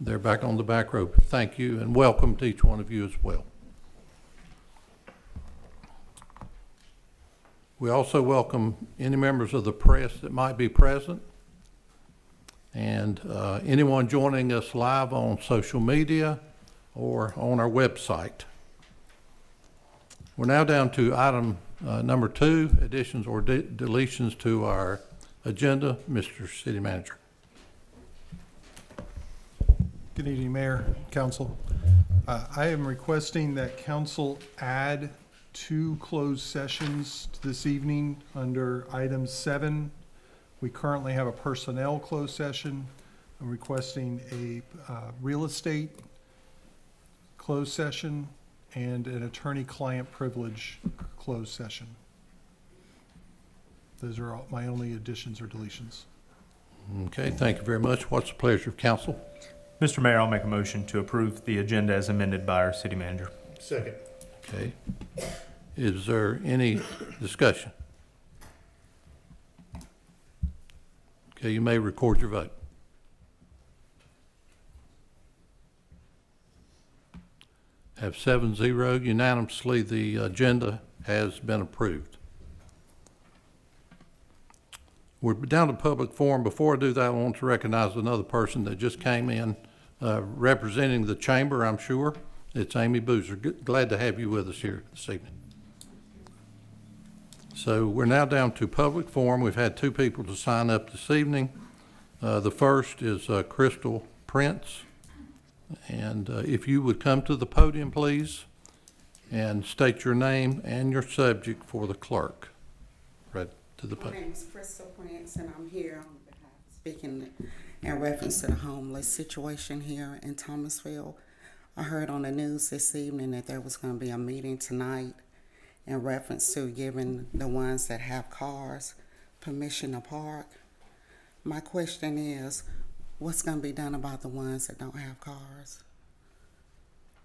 they're back on the back row. Thank you, and welcome to each one of you as well. We also welcome any members of the press that might be present, and anyone joining us live on social media or on our website. We're now down to item number 2, additions or deletions to our agenda. Mr. City Manager. Good evening, Mayor, Council. I am requesting that Council add 2 closed sessions this evening under item 7. We currently have a personnel closed session. I'm requesting a real estate closed session and an attorney-client privilege closed session. Those are my only additions or deletions. Okay, thank you very much. What's the pleasure of council? Mr. Mayor, I'll make a motion to approve the agenda as amended by our city manager. Second. Okay. Is there any discussion? Okay, you may record your vote. Have 7-0 unanimously. The agenda has been approved. We're down to public forum. Before I do that, I want to recognize another person that just came in representing the chamber, I'm sure. It's Amy Boozer. Glad to have you with us here this evening. So we're now down to public forum. We've had 2 people to sign up this evening. The first is Crystal Prince. And if you would come to the podium, please, and state your name and your subject for the clerk. Right to the My podium. name is Crystal Prince, and I'm here on behalf, speaking in reference to the homeless situation here in Thomasville. I heard on the news this evening that there was going to be a meeting tonight in reference to giving the ones that have cars permission to park. My question is, what's going to be done about the ones that don't have cars?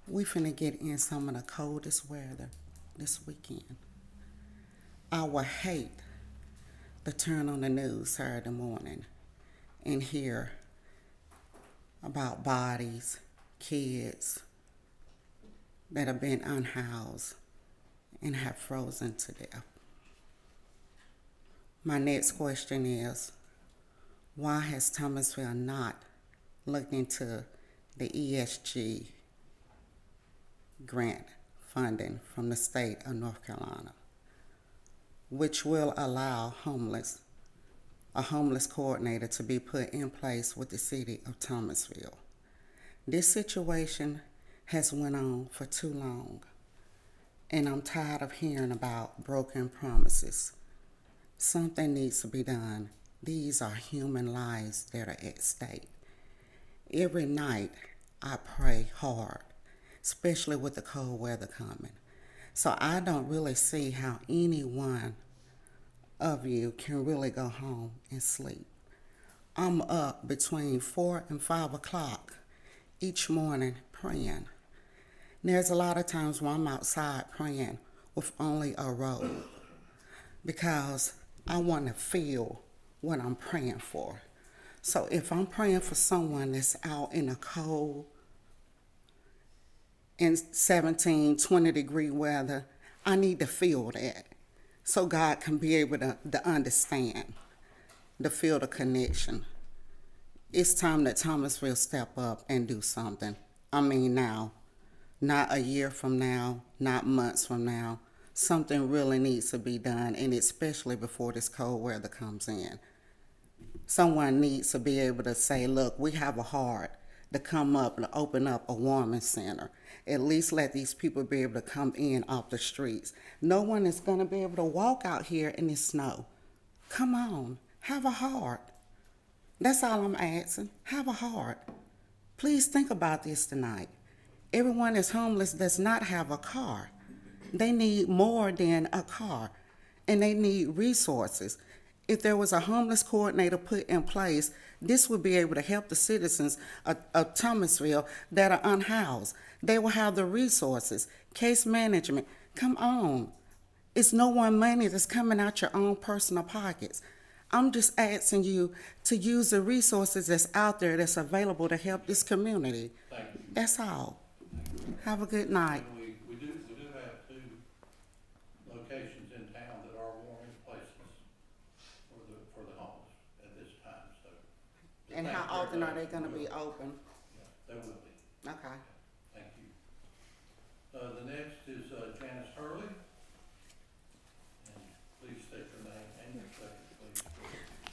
We finna get in some of the coldest weather this weekend. I would hate to turn on the news Saturday morning and hear about bodies, kids that have been unhoused and have frozen to death. My next question is, why has Thomasville not looked into the ESG grant funding from the state of North Carolina, which will allow a homeless coordinator to be put in place with the city of Thomasville? This situation has went on for too long, and I'm tired of hearing about broken promises. Something needs to be done. These are human lives that are at stake. Every night I pray hard, especially with the cold weather coming. So I don't really see how any one of you can really go home and sleep. I'm up between 4 and 5 o'clock each morning praying. There's a lot of times when I'm outside praying with only a robe because I want to feel what I'm praying for. So if I'm praying for someone that's out in the cold, in 17, 20 degree weather, I need to feel that so God can be able to understand, to feel the connection. It's time that Thomasville step up and do something. I mean now, not a year from now, not months from now. Something really needs to be done, and especially before this cold weather comes in. Someone needs to be able to say, look, we have a heart to come up and open up a warming center. At least let these people be able to come in off the streets. No one is going to be able to walk out here in the snow. Come on, have a heart. That's all I'm asking. Have a heart. Please think about this tonight. Everyone that's homeless does not have a car. They need more than a car, and they need resources. If there was a homeless coordinator put in place, this would be able to help the citizens of Thomasville that are unhoused. They will have the resources, case management. Come on. It's no one money that's coming out your own personal pockets. I'm just asking you to use the resources that's out there that's available to help this community. Thank you. That's all. Have a good night. And we do have two locations in town that are warming places for the homeless at this time, so. And thank how you, often are everybody. they gonna be open? Yeah, they will be. Okay. Thank you. The next is Janice Hurley. And please state your name and your second, please.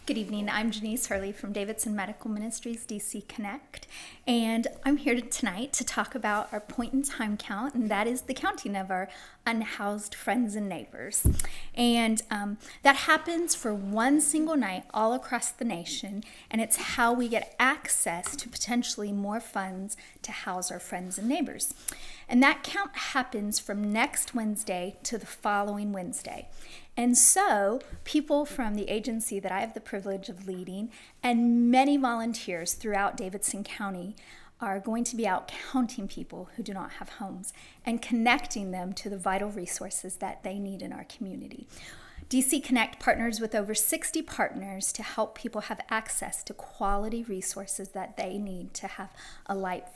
Good evening. I'm Janice Hurley from Davidson Medical Ministries, DC Connect, and I'm here tonight to talk about our point in time count, and that is the counting of our unhoused friends and neighbors. And that happens for one single night all across the nation, and it's how we get access to potentially more funds to house our friends and neighbors. And that count happens from next Wednesday to the following Wednesday. And so, people from the agency that I have the privilege of leading and many volunteers throughout Davidson County are going to be out counting people who do not have homes and connecting them to the vital resources that they need in our community. DC Connect partners with over 60 partners to help people have access to quality resources that they need to have a life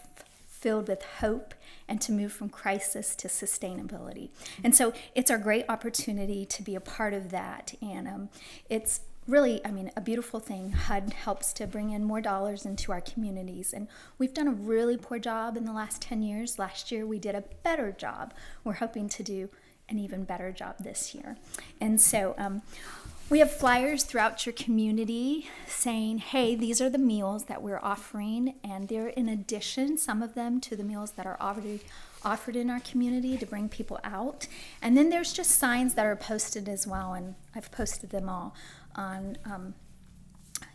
filled with hope and to move from crisis to sustainability. And so it's our great opportunity to be a part of that. And it's really, a beautiful thing. HUD helps to bring in more dollars into our communities. And we've done a really poor job in the last 10 years. Last year, we did a better job. We're hoping to do an even better job this year. And so we have flyers throughout your community saying, hey, these are the meals that we're offering, and they're in addition, some of them, to the meals that are already offered in our community to bring people out. And then there's just signs that are posted as well, and I've posted them all on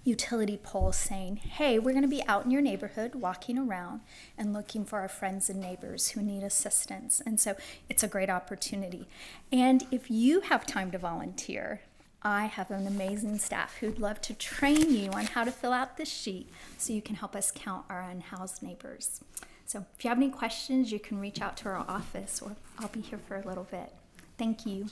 utility poles saying, hey, we're going to be out in your neighborhood walking around and looking for our friends and neighbors who need assistance. And so it's a great opportunity. And if you have time to volunteer, I have an amazing staff who'd love to train you on how to fill out this sheet so you can help us count our unhoused neighbors. So if you have any questions, you can reach out to our office, or I'll be here for a little bit. Thank you.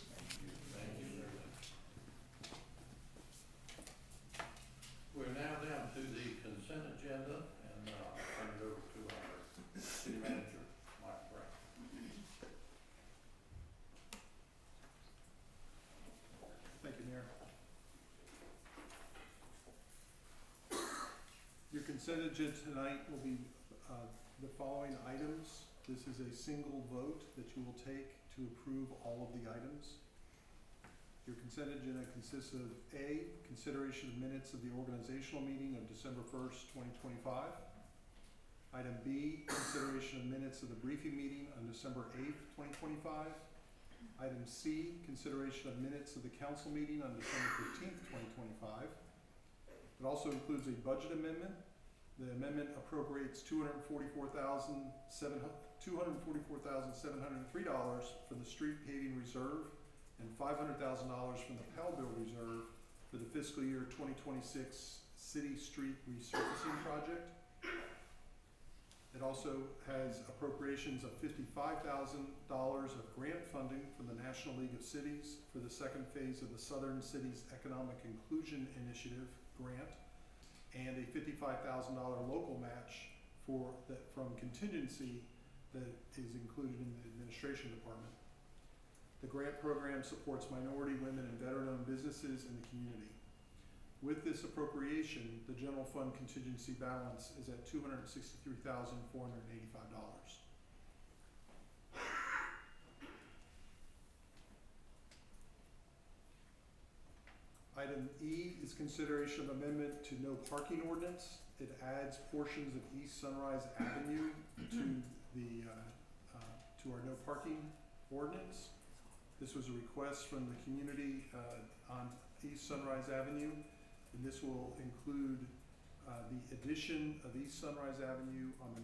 We're now down to the consent agenda, and I'll turn it over to our city manager, Mike Brown. Thank you, Mayor. Your consent agenda tonight will be the following items. This is a single vote that you will take to approve all of the items. Your consent agenda consists of A, consideration of minutes of the organizational meeting of December 1st, 2025. Item B, consideration of minutes of the briefing meeting on December 8th, 2025. Item C, consideration of minutes of the council meeting on December 15th, 2025. It also includes a budget amendment. The amendment appropriates $244,703 for the street paving reserve and $500,000 from the Pell Bill Reserve for the fiscal year 2026 city street resurfacing project. It also has appropriations of $55,000 of grant funding from the National League of Cities for the second phase of the Southern Cities Economic Inclusion Initiative grant, and a $55,000 local match from contingency that is included in the administration department. The grant program supports minority, women, and veteran-owned businesses in the community. With this appropriation, the general fund contingency balance is at $263,485. Item E is consideration of amendment to no parking ordinance. It adds portions of East Sunrise Avenue to the to our no parking ordinance. This was a request from the community on East Sunrise Avenue, and this will include the addition of East Sunrise Avenue on the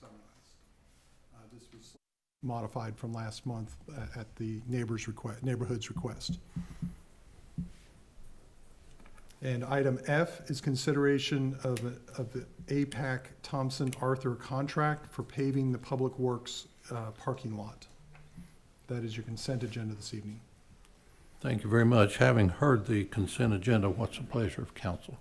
Sunrise. This was modified from last month at the neighborhood's request. And item F is consideration of the APAC Thompson Arthur contract for paving the Public Works parking lot. That is your consent agenda this evening. Thank you very much. Having heard the consent agenda, what's the pleasure of council?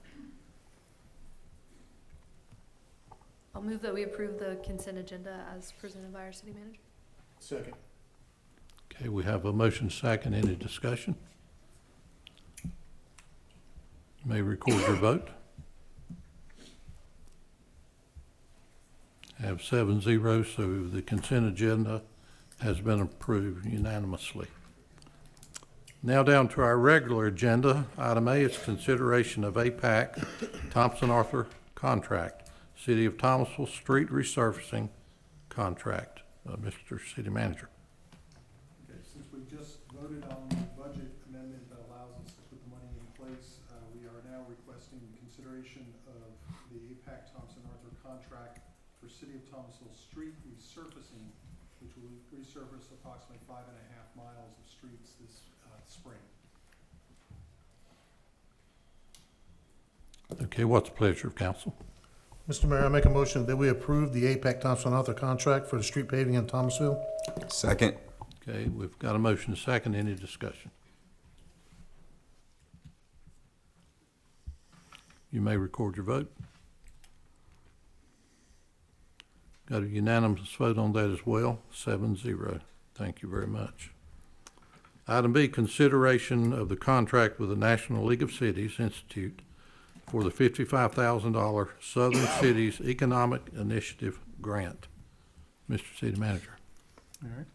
I'll move that we approve the consent agenda as presented by our city manager. Second. Okay, we have a motion second. Any discussion? You may record your vote. Have 7-0, so the consent agenda has been approved unanimously. Now down to our regular agenda. Item A is consideration of APAC Thompson Arthur contract, City of Thomasville Street resurfacing contract. Mr. City Manager. Okay, since we just voted on the budget amendment that allows us to put the money in place, we are now requesting consideration of the APAC Thompson Arthur contract for City of Thomasville street resurfacing, which will resurface approximately 5.5 miles of streets this spring. Okay, what's the pleasure of council? Mr. Mayor, I make a motion that we approve the APAC Thompson Arthur contract for the street paving in Thomasville. Second. Okay, we've got a motion second. Any discussion? You may record your vote. Got a unanimous vote on that as well, 7-0. Thank you very much. Item B, consideration of the contract with the National League of Cities Institute for the $55,000 Southern Cities Economic Initiative Grant. Mr. City Manager. All right.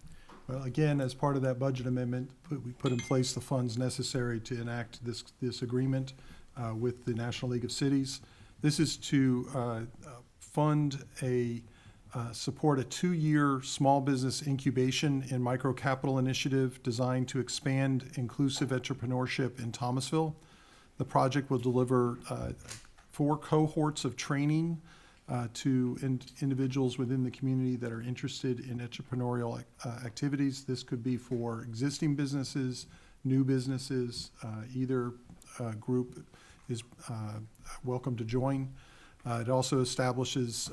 Well, again, as part of that budget amendment, we put in place the funds necessary to enact this agreement with the National League of Cities. This is to support a 2-year small business incubation and micro capital initiative designed to expand inclusive entrepreneurship in Thomasville. The project will deliver 4 cohorts of training to individuals within the community that are interested in entrepreneurial activities. This could be for existing businesses, new businesses. Either group is welcome to join. It also establishes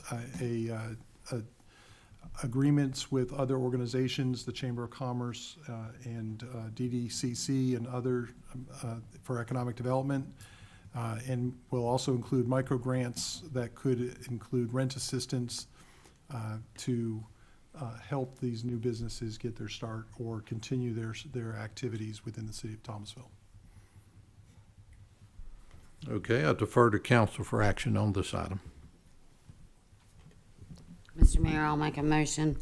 agreements with other organizations, the Chamber of Commerce and DDCC and other for economic development, and will also include micro grants that could include rent assistance to help these new businesses get their start or continue their activities within the city of Thomasville. Okay, I defer to council for action on this item. Mr. Mayor, I'll make a motion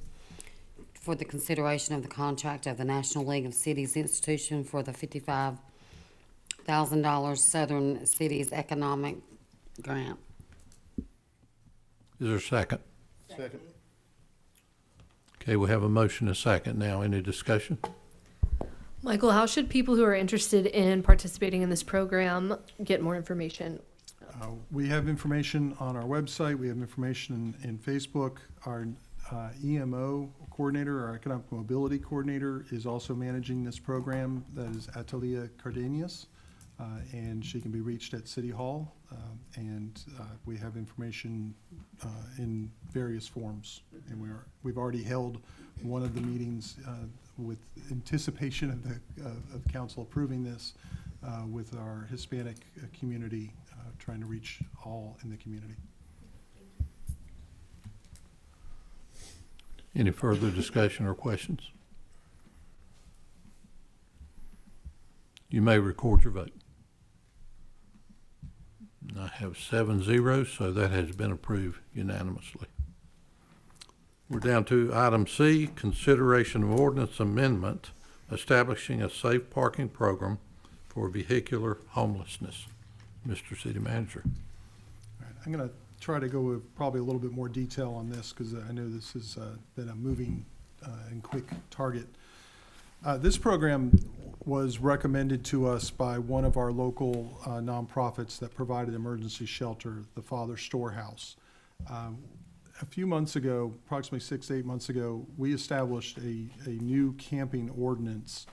for the consideration of the contract of the National League of Cities Institution for the $55,000 Southern Cities Economic Grant. Is there a second? Second. Okay, we have a motion and a second now. Any discussion? Michael, how should people who are interested in participating in this program get more information? We have information on our website. We have information in Facebook. Our EMO coordinator, our economic mobility coordinator, is also managing this program. That is Atalia Cardenas, and she can be reached at City Hall. We have information in various forms. And we've already held one of the meetings with anticipation of council approving this with our Hispanic community, trying to reach all in the community. Any further discussion or questions? You may record your vote. I have 7-0, so that has been approved unanimously. We're down to item C, consideration of ordinance amendment establishing a safe parking program for vehicular homelessness. Mr. City Manager. All right, I'm going to try to go with probably a little bit more detail on this because I know this has been a moving and quick target. This program was recommended to us by one of our local nonprofits that provided emergency shelter, the Father Storehouse. A few months ago, approximately 6 to 8 months ago, we established a new camping ordinance.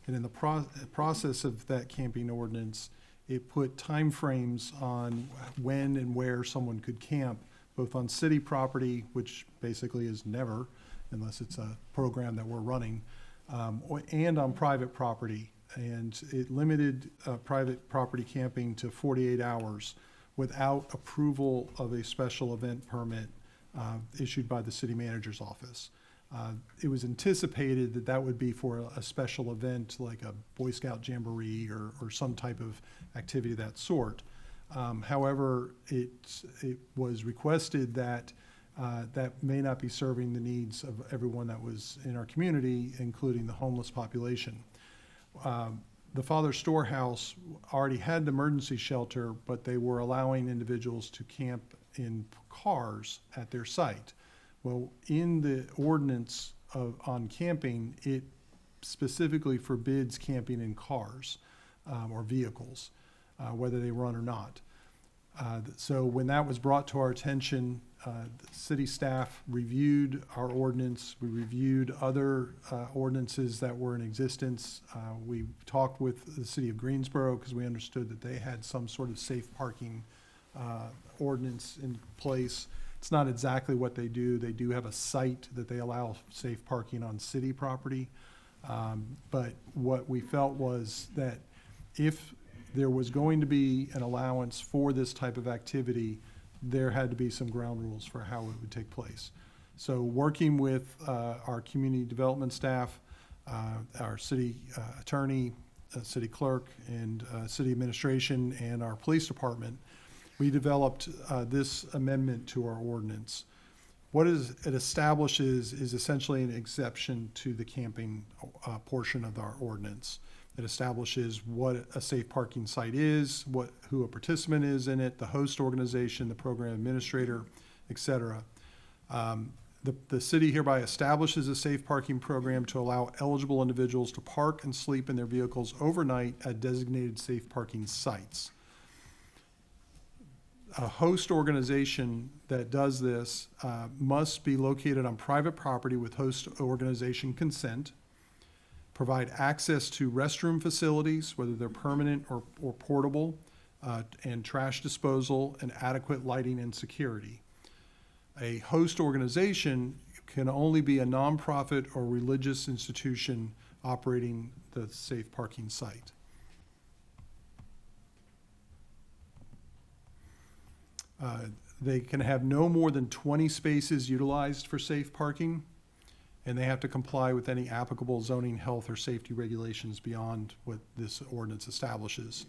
And in the process of that camping ordinance, it put timeframes on when and where someone could camp, both on city property, which basically is never, unless it's a program that we're running, and on private property. And it limited private property camping to 48 hours without approval of a special event permit issued by the city manager's office. It was anticipated that that would be for a special event like a Boy Scout Jamboree or some type of activity of that sort. However, it was requested that that may not be serving the needs of everyone that was in our community, including the homeless population. The Father Storehouse already had an emergency shelter, but they were allowing individuals to camp in cars at their site. Well, in the ordinance on camping, it specifically forbids camping in cars or vehicles, whether they run or not. So when that was brought to our attention, the city staff reviewed our ordinance. We reviewed other ordinances that were in existence. We talked with the city of Greensboro because we understood that they had some sort of safe parking ordinance in place. It's not exactly what they do. They do have a site that they allow safe parking on city property. But what we felt was that if there was going to be an allowance for this type of activity, there had to be some ground rules for how it would take place. So working with our community development staff, our city attorney, city clerk, and city administration, and our police department, we developed this amendment to our ordinance. What it establishes is essentially an exception to the camping portion of our ordinance. It establishes what a safe parking site is, who a participant is in it, the host organization, the program administrator, et cetera. The city hereby establishes a safe parking program to allow eligible individuals to park and sleep in their vehicles overnight at designated safe parking sites. A host organization that does this must be located on private property with host organization consent, provide access to restroom facilities, whether they're permanent or portable, and trash disposal, and adequate lighting and security. A host organization can only be a nonprofit or religious institution operating the safe parking site. They can have no more than 20 spaces utilized for safe parking, and they have to comply with any applicable zoning, health, or safety regulations beyond what this ordinance establishes.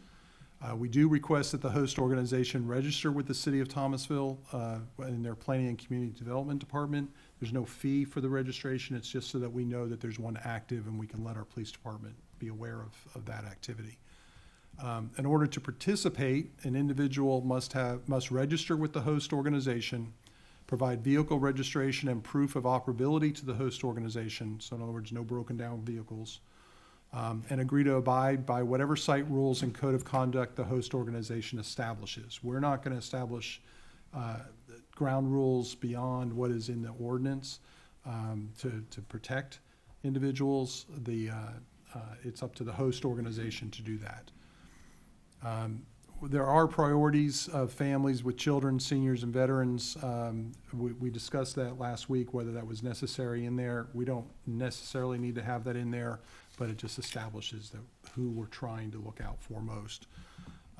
We do request that the host organization register with the city of Thomasville in their planning and community development department. There's no fee for the registration. It's just so that we know that there's one active and we can let our police department be aware of that activity. In order to participate, an individual must register with the host organization, provide vehicle registration and proof of operability to the host organization, so in other words, no broken down vehicles, and agree to abide by whatever site rules and code of conduct the host organization establishes. We're not going to establish ground rules beyond what is in the ordinance to protect individuals. It's up to the host organization to do that. There are priorities of families with children, seniors, and veterans. We discussed that last week, whether that was necessary in there. We don't necessarily need to have that in there, but it just establishes who we're trying to look out for most.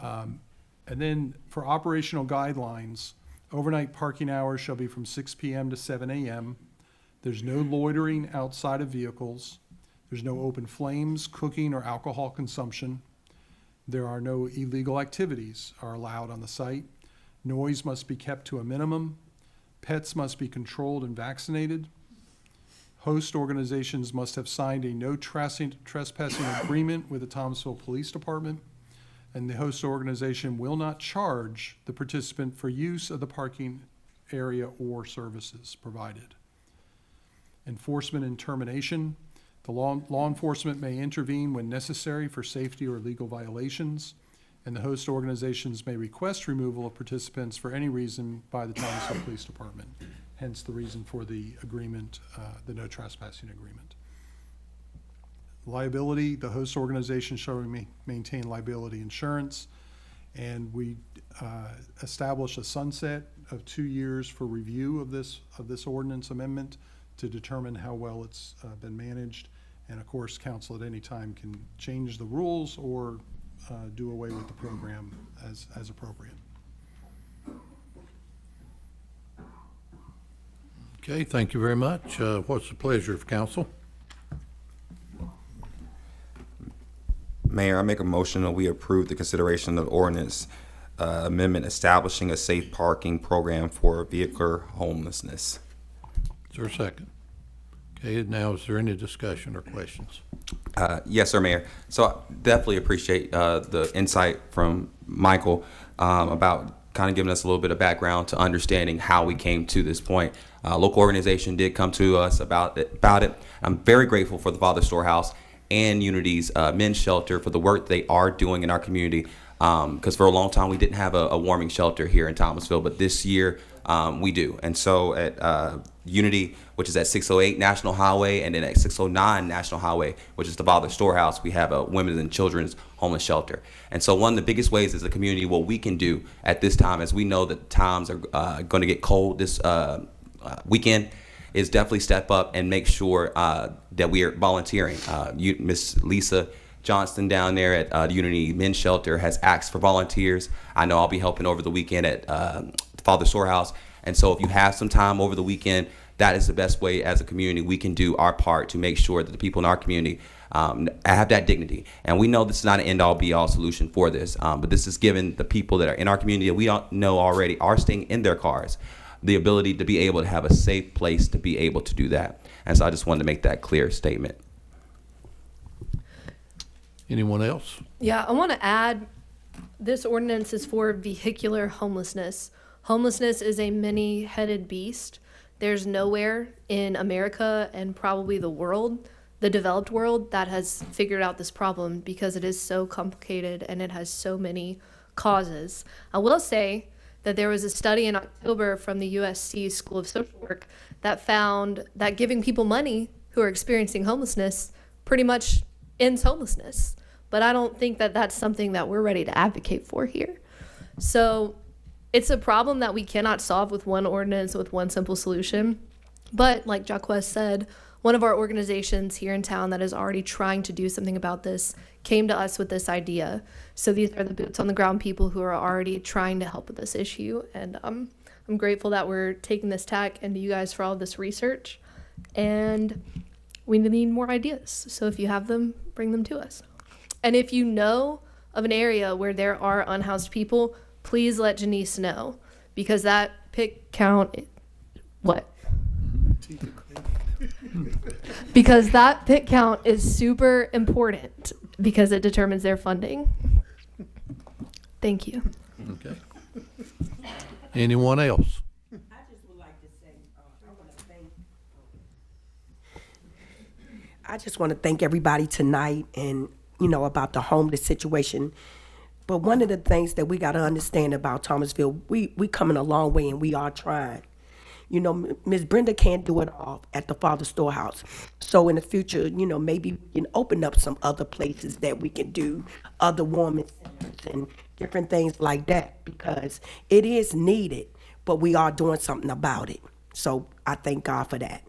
And then for operational guidelines, overnight parking hours shall be from 6 p.m. to 7 a.m. There's no loitering outside of vehicles. There's no open flames, cooking, or alcohol consumption. There are no illegal activities are allowed on the site. Noise must be kept to a minimum. Pets must be controlled and vaccinated. Host organizations must have signed a no trespassing agreement with the Thomasville Police Department, and the host organization will not charge the participant for use of the parking area or services provided. Enforcement and termination. The law enforcement may intervene when necessary for safety or legal violations, and the host organizations may request removal of participants for any reason by the Thomasville Police Department, hence the reason for the agreement, the no trespassing agreement. Liability, the host organization shall maintain liability insurance. And we establish a sunset of 2 years for review of this ordinance amendment to determine how well it's been managed. And of course, council at any time can change the rules or do away with the program as appropriate. Okay, thank you very much. What's the pleasure of council? Mayor, I make a motion that we approve the consideration of ordinance amendment establishing a safe parking program for vehicular homelessness. Is there a second? Okay, now is there any discussion or questions? Yes, sir, Mayor. So I definitely appreciate the insight from Michael about kind of giving us a little bit of background to understanding how we came to this point. Local organization did come to us about it. I'm very grateful for the Father Storehouse and Unity's men's shelter for the work they are doing in our community. Because for a long time we didn't have a warming shelter here in Thomasville, but this year we do. And so at Unity, which is at 608 National Highway, and then at 609 National Highway, which is the Father Storehouse, we have a women's and children's homeless shelter. And so one of the biggest ways as a community, what we can do at this time, as we know that times are going to get cold this weekend, is definitely step up and make sure that we are volunteering. Miss Lisa Johnston down there at the Unity Men's Shelter has asked for volunteers. I know I'll be helping over the weekend at Father Storehouse. And so if you have some time over the weekend, that is the best way as a community we can do our part to make sure that the people in our community have that dignity. And we know this is not an end-all be-all solution for this, but this is giving the people that are in our community that we don't know already are staying in their cars the ability to be able to have a safe place to be able to do that. And so I just wanted to make that clear statement. Anyone else? Yeah, I want to add, this ordinance is for vehicular homelessness. Homelessness is a many-headed beast. There's nowhere in America and probably the world, the developed world, that has figured out this problem because it is so complicated and it has so many causes. I will say that there was a study in October from the USC School of Social Work that found that giving people money who are experiencing homelessness pretty much ends homelessness. But I don't think that that's something that we're ready to advocate for here. So it's a problem that we cannot solve with one ordinance, with one simple solution. But like Jacques said, one of our organizations here in town that is already trying to do something about this came to us with this idea. So these are the boots on the ground people who are already trying to help with this issue. And I'm grateful that we're taking this tack, and to you guys for all of this research. And we need more ideas. So if you have them, bring them to us. And if you know of an area where there are unhoused people, please let Janice know, because that pick count, because that pick count is super important because it determines their funding. Thank you. Okay. Anyone else? I just would like to say, I just want to thank everybody tonight and, about the homeless situation. But one of the things that we got to understand about Thomasville, we coming a long way and we are trying. Ms. Brenda can't do it all at the Father Storehouse. So in the future, maybe we can open up some other places that we can do other warming centers and different things like that, because it is needed, but we are doing something about it. So I thank God for that.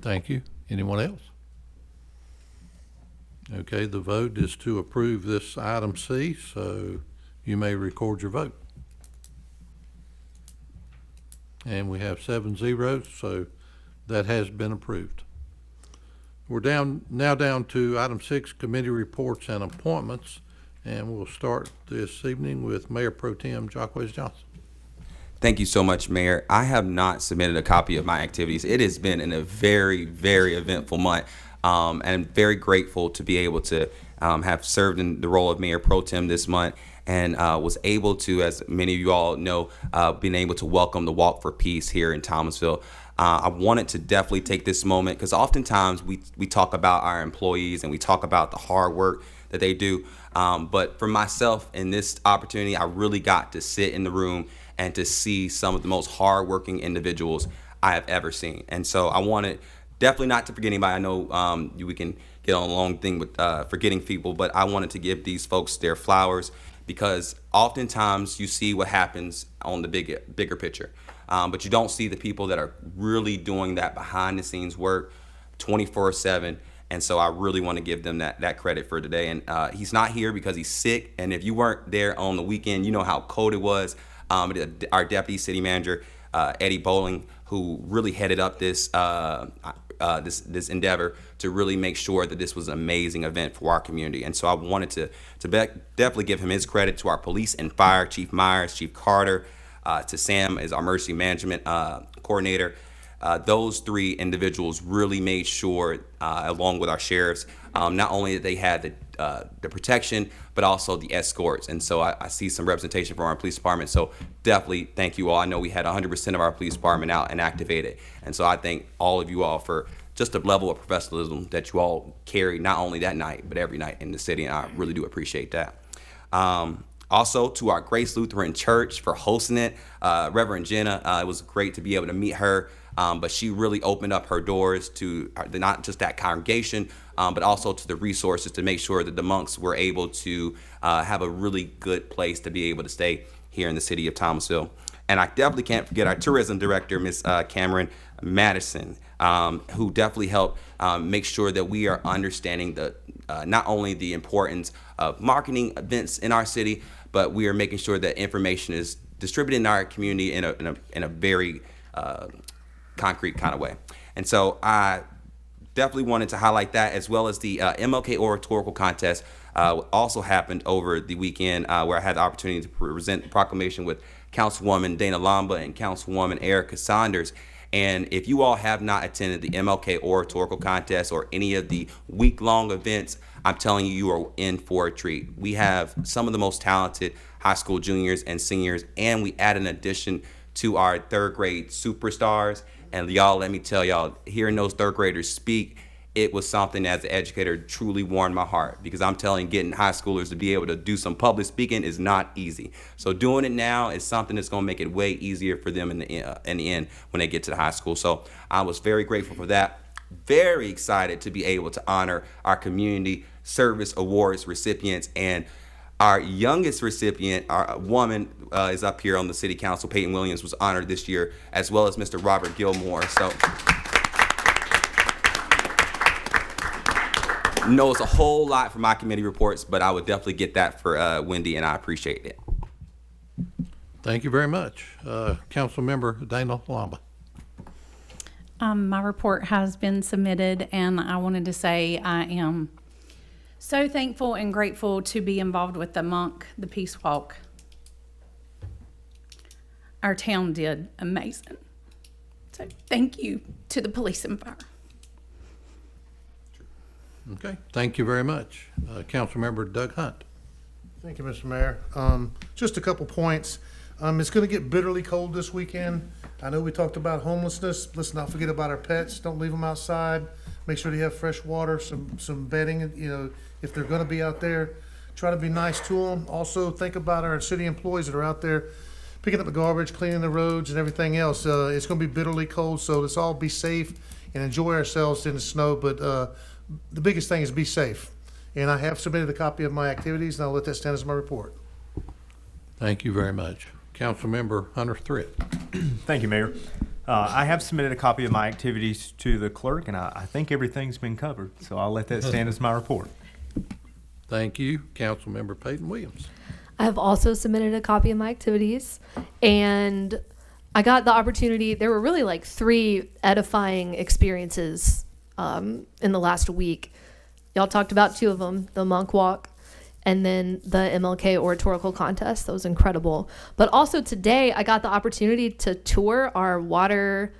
Thank you. Anyone else? Okay, the vote is to approve this item C, so you may record your vote. And we have 7-0, so that has been approved. We're now down to item 6, committee reports and appointments, and we'll start this evening with Mayor Pro Tem Jacques Johnson. Thank you so much, Mayor. I have not submitted a copy of my activities. It has been a very, very eventful month. And I'm very grateful to be able to have served in the role of Mayor Pro Tem this month, and was able to, as many of you all know, being able to welcome the Walk for Peace here in Thomasville. I wanted to definitely take this moment, because oftentimes we talk about our employees and we talk about the hard work that they do. But for myself, in this opportunity, I really got to sit in the room and to see some of the most hardworking individuals I have ever seen. And so I wanted definitely not to forget anybody. I know we can get on a long thing with forgetting people, but I wanted to give these folks their flowers because oftentimes you see what happens on the bigger picture, but you don't see the people that are really doing that behind the scenes work 24/7. And so I really want to give them that credit for today. And he's not here because he's sick. And if you weren't there on the weekend, you know how cold it was. Our deputy city manager, Eddie Bowling, who really headed up this this endeavor to really make sure that this was an amazing event for our community. And so I wanted to definitely give him his credit, to our police and fire, Chief Myers, Chief Carter, to Sam as our emergency management coordinator. Those three individuals really made sure, along with our sheriffs, not only that they had the protection, but also the escorts. And so I see some representation from our police department. So definitely thank you all. I know we had 100% of our police department out and activated. And so I thank all of you all for just the level of professionalism that you all carry, not only that night, but every night in the city. And I really do appreciate that. Also, to our Grace Lutheran Church for hosting it, Reverend Jenna, it was great to be able to meet her. But she really opened up her doors to not just that congregation, but also to the resources to make sure that the monks were able to have a really good place to be able to stay here in the city of Thomasville. And I definitely can't forget our tourism director, Miss Cameron Madison, who definitely helped make sure that we are understanding not only the importance of marketing events in our city, but we are making sure that information is distributed in our community in a very concrete kind of way. And so I definitely wanted to highlight that, as well as the MLK Oratorical Contest also happened over the weekend, where I had the opportunity to present the proclamation with Councilwoman Dana Lamba and Councilwoman Erica Saunders. And if you all have not attended the MLK Oratorical Contest or any of the week-long events, I'm telling you, you are in for a treat. We have some of the most talented high school juniors and seniors, and we add an addition to our third grade superstars. And y'all, let me tell y'all, hearing those third graders speak, it was something as an educator truly warmed my heart, because I'm telling you, getting high schoolers to be able to do some public speaking is not easy. So doing it now is something that's going to make it way easier for them in the end when they get to the high school. So I was very grateful for that. Very excited to be able to honor our community service awards recipients, and our youngest recipient, our woman, is up here on the city council. Peyton Williams was honored this year, as well as Mr. Robert Gilmore. So knows a whole lot from my committee reports, but I would definitely get that for Wendy, and I appreciate it. Thank you very much. Councilmember Dana Lamba. My report has been submitted, and I wanted to say I am so thankful and grateful to be involved with the Peace Walk. Our town did amazing. So thank you to the police and fire. Okay, thank you very much. Councilmember Doug Hunt. Thank you, Mr. Mayor. Just a couple points. It's going to get bitterly cold this weekend. I know we talked about homelessness. Let's not forget about our pets. Don't leave them outside. Make sure they have fresh water, some bedding, if they're going to be out there. Try to be nice to them. Also, think about our city employees that are out there picking up the garbage, cleaning the roads, and everything else. It's going to be bitterly cold, so let's all be safe and enjoy ourselves in the snow. But the biggest thing is be safe. And I have submitted a copy of my activities, and I'll let that stand as my report. Thank you very much. Councilmember Hunter Thrift. Thank you, Mayor. I have submitted a copy of my activities to the clerk, and I think everything's been covered, so I'll let that stand as my report. Thank you. Councilmember Peyton Williams. I have also submitted a copy of my activities, and I got the opportunity. There were really like 3 edifying experiences in the last week. Y'all talked about 2 of them, the Monk Walk and then the MLK Oratorical Contest. That was incredible. But also today, I got the opportunity to tour our water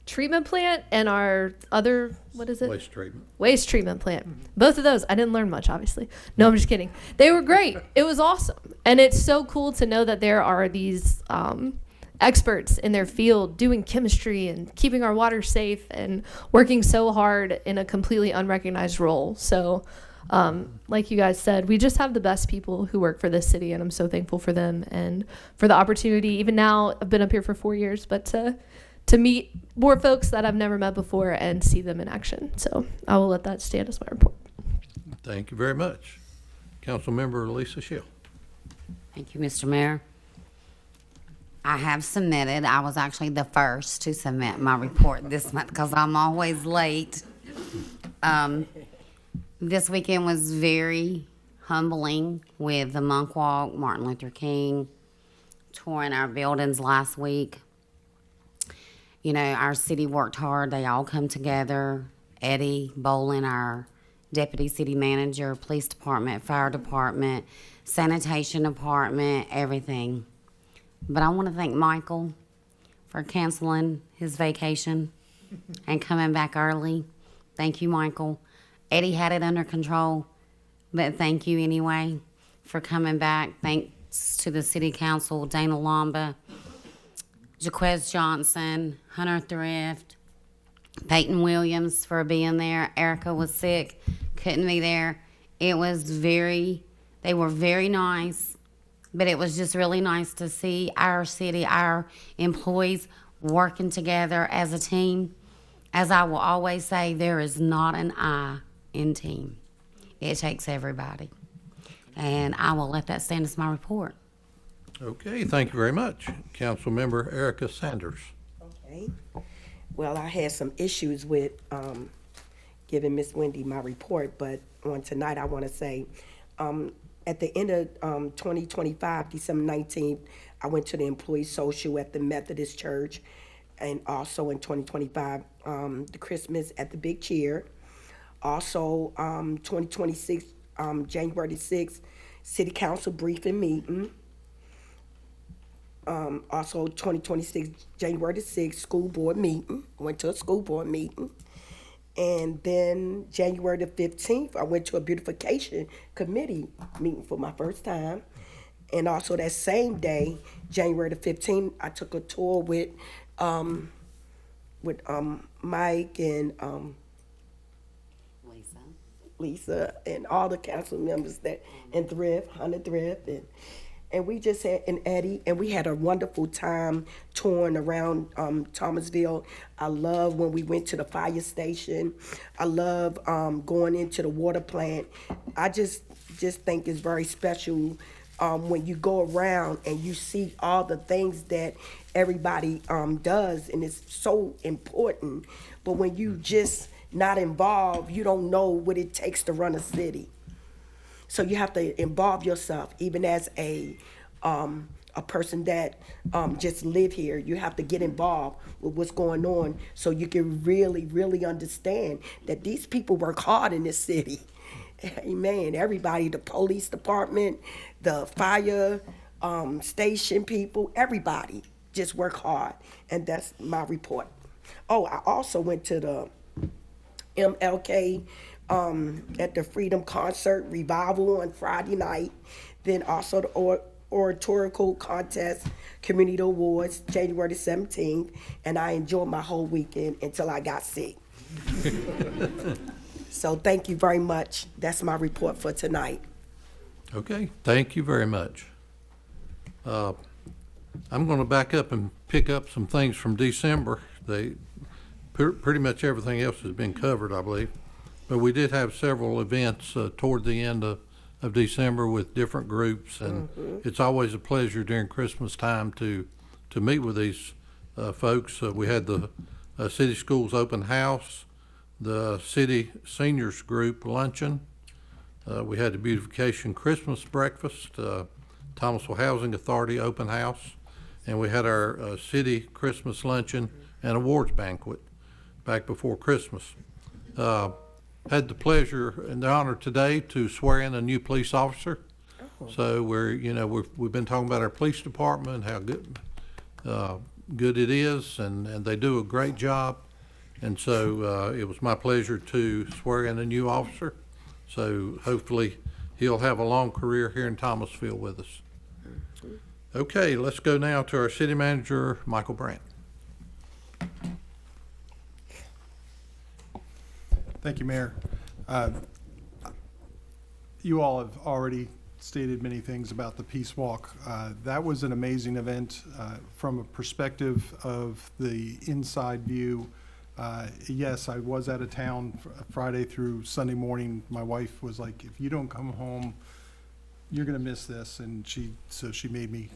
treatment plant and our other, what is it? Waste treatment. Waste treatment plant. Both of those. I didn't learn much, obviously. No, I'm just kidding. They were great. It was awesome. And it's so cool to know that there are these experts in their field doing chemistry and keeping our water safe and working so hard in a completely unrecognized role. So like you guys said, we just have the best people who work for this city, and I'm so thankful for them and for the opportunity. Even now, I've been up here for 4 years, but to to meet more folks that I've never met before and see them in action. So I will let that stand as my report. Thank you very much. Councilmember Lisa Shill. Thank you, Mr. Mayor. I have submitted, I was actually the first to submit my report this month because I'm always late. This weekend was very humbling with the Monk Walk, Martin Luther King, touring our buildings last week. You know, our city worked hard. They all come together. Eddie Bolin, our deputy city manager, police department, fire department, sanitation department, everything. But I want to thank Michael for canceling his vacation and coming back early. Thank you, Michael. Eddie had it under control, but thank you anyway for coming back. Thanks to the city council, Dana Lamba, Jaquez Johnson, Hunter Thrift, Peyton Williams for being there. Erica was sick, couldn't be there. They were very nice, but it was just really nice to see our city, our employees working together as a team. As I will always say, there is not an I in team. It takes everybody. And I will let that stand as my report. Okay, thank you very much. Councilmember Erica Sanders. Okay. Well, I had some issues with giving Miss Wendy my report, but on tonight I want to say, at the end of 2025, December 19th, I went to the employee social at the Methodist Church, and also in 2025, the Christmas at the Big Cheer. Also, 2026, January the 6th, City Council briefing meeting. Also 2026, January the 6th, school board meeting. Went to a school board meeting. And then January the 15th, I went to a beautification committee meeting for my first time. And also that same day, January the 15th, I took a tour with Mike and Lisa and all the council members and Hunter Thrift, and we just had, and Eddie, and we had a wonderful time touring around Thomasville. I love when we went to the fire station. I love going into the water plant. I just think it's very special when you go around and you see all the things that everybody does, and it's so important. But when you just not involved, you don't know what it takes to run a city. So you have to involve yourself, even as a person that just live here. You have to get involved with what's going on so you can really, really understand that these people work hard in this city. Amen. Everybody, the police department, the fire station people, everybody just work hard. And that's my report. Oh, I also went to the MLK at the Freedom Concert Revival on Friday night. Then also the oratorical contest, community awards, January the 17th. And I enjoyed my whole weekend until I got sick. So thank you very much. That's my report for tonight. Okay, thank you very much. I'm going to back up and pick up some things from December. Pretty much everything else has been covered, I believe. But we did have several events toward the end of December with different groups, and it's always a pleasure during Christmas time to meet with these folks. We had the City Schools Open House, the City Seniors Group Luncheon. We had the Beautification Christmas Breakfast, Thomasville Housing Authority Open House, and we had our City Christmas Luncheon and Awards Banquet back before Christmas. Had the pleasure and the honor today to swear in a new police officer. So we've been talking about our police department, how good it is, and they do a great job. And so it was my pleasure to swear in a new officer. So hopefully he'll have a long career here in Thomasville with us. Okay, let's go now to our city manager, Michael Brandt. Thank you, Mayor. You all have already stated many things about the Peace Walk. That was an amazing event from a perspective of the inside view. Yes, I was out of town Friday through Sunday morning. My wife was like, if you don't come home, you're gonna miss this, and she made me,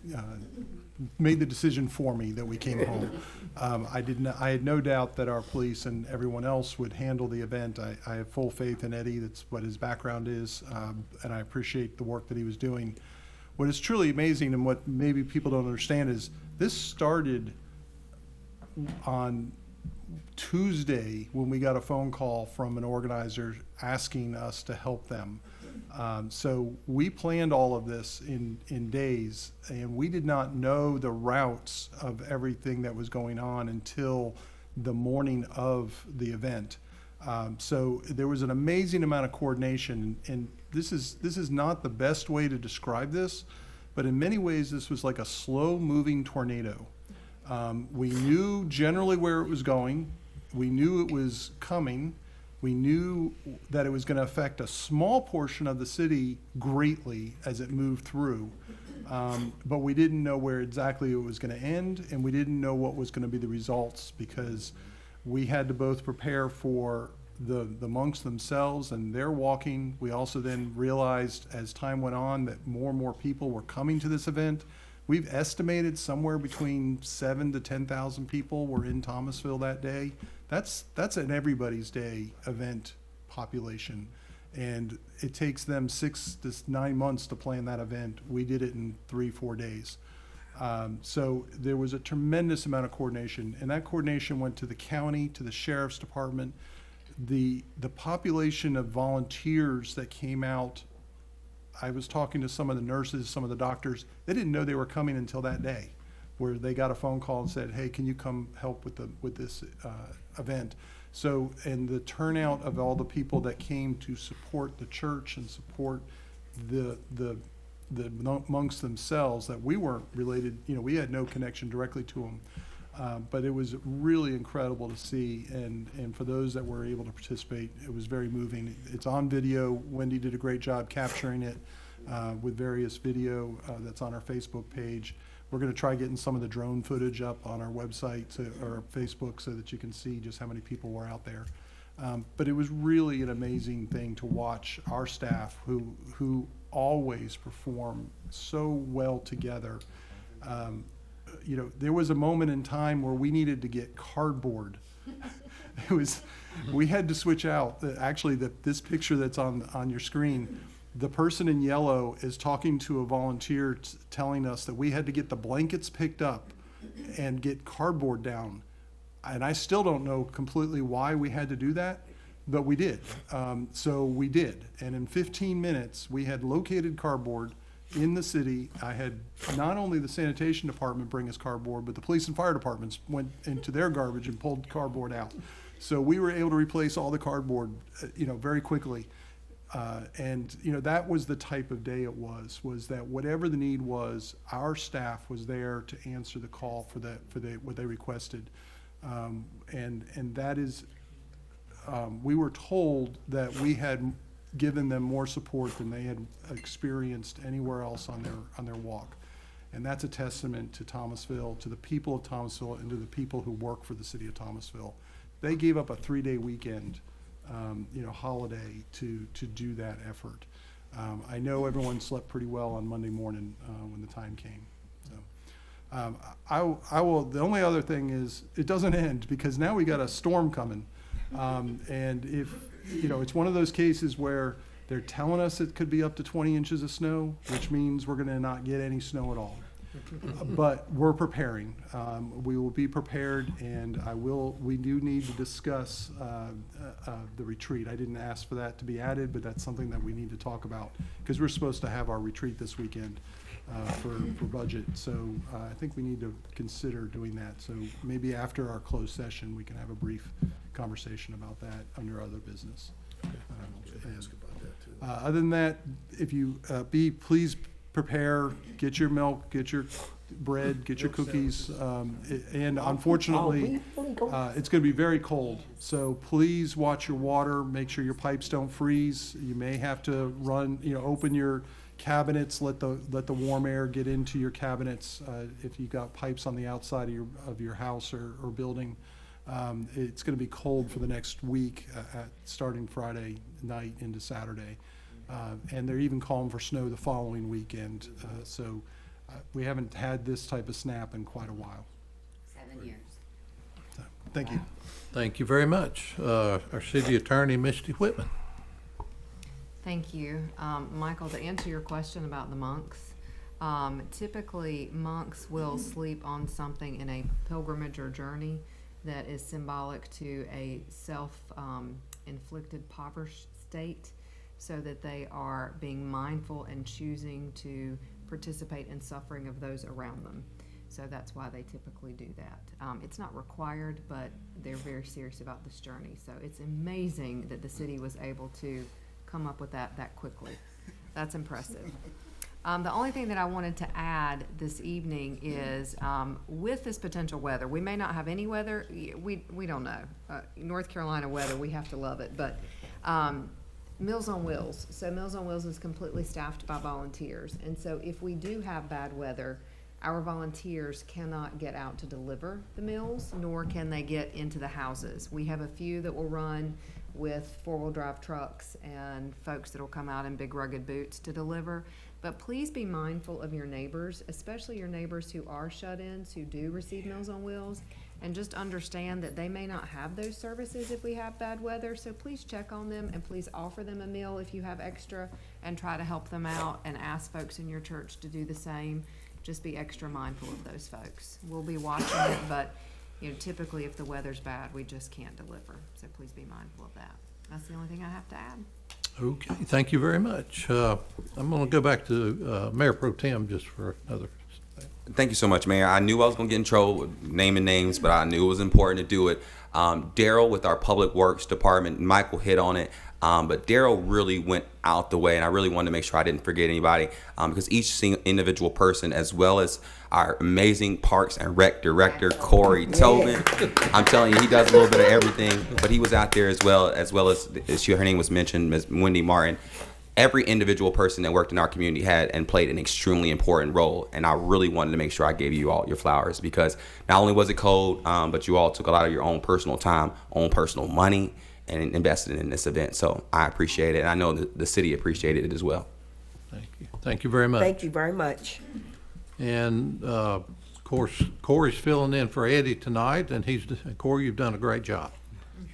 made the decision for me that we came home. I had no doubt that our police and everyone else would handle the event. I have full faith in Eddie, that's what his background is, and I appreciate the work that he was doing. What is truly amazing, and what maybe people don't understand, is this started on Tuesday when we got a phone call from an organizer asking us to help them. So we planned all of this in days, and we did not know the routes of everything that was going on until the morning of the event. So there was an amazing amount of coordination, and this is not the best way to describe this, but in many ways this was like a slow-moving tornado. We knew generally where it was going. We knew it was coming. We knew that it was going to affect a small portion of the city greatly as it moved through. But we didn't know where exactly it was going to end, and we didn't know what was going to be the results, because we had to both prepare for the monks themselves and their walking. We also then realized as time went on that more and more people were coming to this event. We've estimated somewhere between 7,000 to 10,000 people were in Thomasville that day. That's an everybody's day event population, and it takes them 6 to 9 months to plan that event. We did it in 3-4 days. So there was a tremendous amount of coordination, and that coordination went to the county, to the sheriff's department. The population of volunteers that came out, I was talking to some of the nurses, some of the doctors. They didn't know they were coming until that day, where they got a phone call and said, hey, can you come help with this event? So, and the turnout of all the people that came to support the church and support the monks themselves, that we weren't related, we had no connection directly to them. But it was really incredible to see, and for those that were able to participate, it was very moving. It's on video. Wendy did a great job capturing it with various video that's on our Facebook page. We're going to try getting some of the drone footage up on our website or Facebook so that you can see just how many people were out there. But it was really an amazing thing to watch our staff, who always perform so well together. There was a moment in time where we needed to get cardboard. We had to switch out. Actually, this picture that's on your screen, the person in yellow is talking to a volunteer telling us that we had to get the blankets picked up and get cardboard down. And I still don't know completely why we had to do that, but we did. So we did. And in 15 minutes, we had located cardboard in the city. I had not only the sanitation department bring us cardboard, but the police and fire departments went into their garbage and pulled cardboard out. So we were able to replace all the cardboard, very quickly. And that was the type of day it was that whatever the need was, our staff was there to answer the call for what they requested. And that is, we were told that we had given them more support than they had experienced anywhere else on their walk. And that's a testament to Thomasville, to the people of Thomasville, and to the people who work for the city of Thomasville. They gave up a 3-day weekend, holiday to do that effort. I know everyone slept pretty well on Monday morning when the time came. So I will. The only other thing is, it doesn't end, because now we got a storm coming, and if it's one of those cases where they're telling us it could be up to 20 inches of snow, which means we're going to not get any snow at all. But we're preparing. We will be prepared, and we do need to discuss the retreat. I didn't ask for that to be added, but that's something that we need to talk about, because we're supposed to have our retreat this weekend for budget. So I think we need to consider doing that. So maybe after our closed session, we can have a brief conversation about that under other business. Other than that, if you please prepare, get your milk, get your bread, get your cookies, and unfortunately, it's going to be very cold. So please watch your water. Make sure your pipes don't freeze. You may have to run, open your cabinets, let the warm air get into your cabinets. If you've got pipes on the outside of your house or building, it's going to be cold for the next week, starting Friday night into Saturday. And they're even calling for snow the following weekend. So we haven't had this type of snap in quite a while. 7 years. So, thank you. Thank you very much. Our city attorney, Misty Whitman. Thank you. Michael, to answer your question about the monks, typically monks will sleep on something in a pilgrimage or journey that is symbolic to a self-inflicted impoverished state, so that they are being mindful and choosing to participate in suffering of those around them. So that's why they typically do that. It's not required, but they're very serious about this journey. So it's amazing that the city was able to come up with that quickly. That's impressive. The only thing that I wanted to add this evening is, with this potential weather, we may not have any weather. We don't know. North Carolina weather, we have to love it. But Meals on Wheels. So Meals on Wheels is completely staffed by volunteers. And so if we do have bad weather, our volunteers cannot get out to deliver the meals, nor can they get into the houses. We have a few that will run with four-wheel drive trucks and folks that will come out in big rugged boots to deliver. But please be mindful of your neighbors, especially your neighbors who are shut-ins, who do receive Meals on Wheels, and just understand that they may not have those services if we have bad weather. So please check on them and please offer them a meal if you have extra, and try to help them out, and ask folks in your church to do the same. Just be extra mindful of those folks. We'll be watching it, but typically if the weather's bad, we just can't deliver. So please be mindful of that. That's the only thing I have to add. Okay, thank you very much. I'm going to go back to Mayor Pro Tem just for another. Thank you so much, Mayor. I knew I was going to get in trouble with naming names, but I knew it was important to do it. Daryl with our Public Works Department, Michael hit on it, but Daryl really went out the way, and I really wanted to make sure I didn't forget anybody, because each single individual person, as well as our amazing Parks and Rec Director, Corey Tobin, I'm telling you, he does a little bit of everything, but he was out there as well as her name was mentioned, Ms. Wendy Martin. Every individual person that worked in our community had and played an extremely important role, and I really wanted to make sure I gave you all your flowers, because not only was it cold, but you all took a lot of your own personal time, own personal money, and invested in this event. So I appreciate it, and I know that the city appreciated it as well. Thank you. Thank you very much. Thank you very much. And of course, Corey's filling in for Eddie tonight, and Corey, you've done a great job.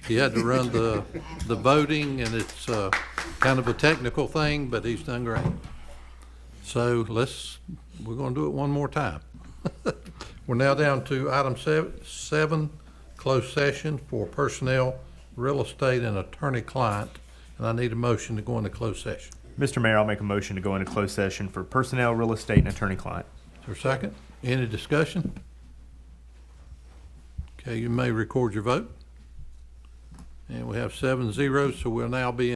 He had to run the voting, and it's kind of a technical thing, but he's done great. So we're going to do it one more time. We're now down to item 7, closed session for personnel, real estate, and attorney-client. And I need a motion to go into closed session. Mr. Mayor, I'll make a motion to go into closed session for personnel, real estate, and attorney-client. Is there a second? Any discussion? Okay, you may record your vote. And we have 7-0, so we'll now be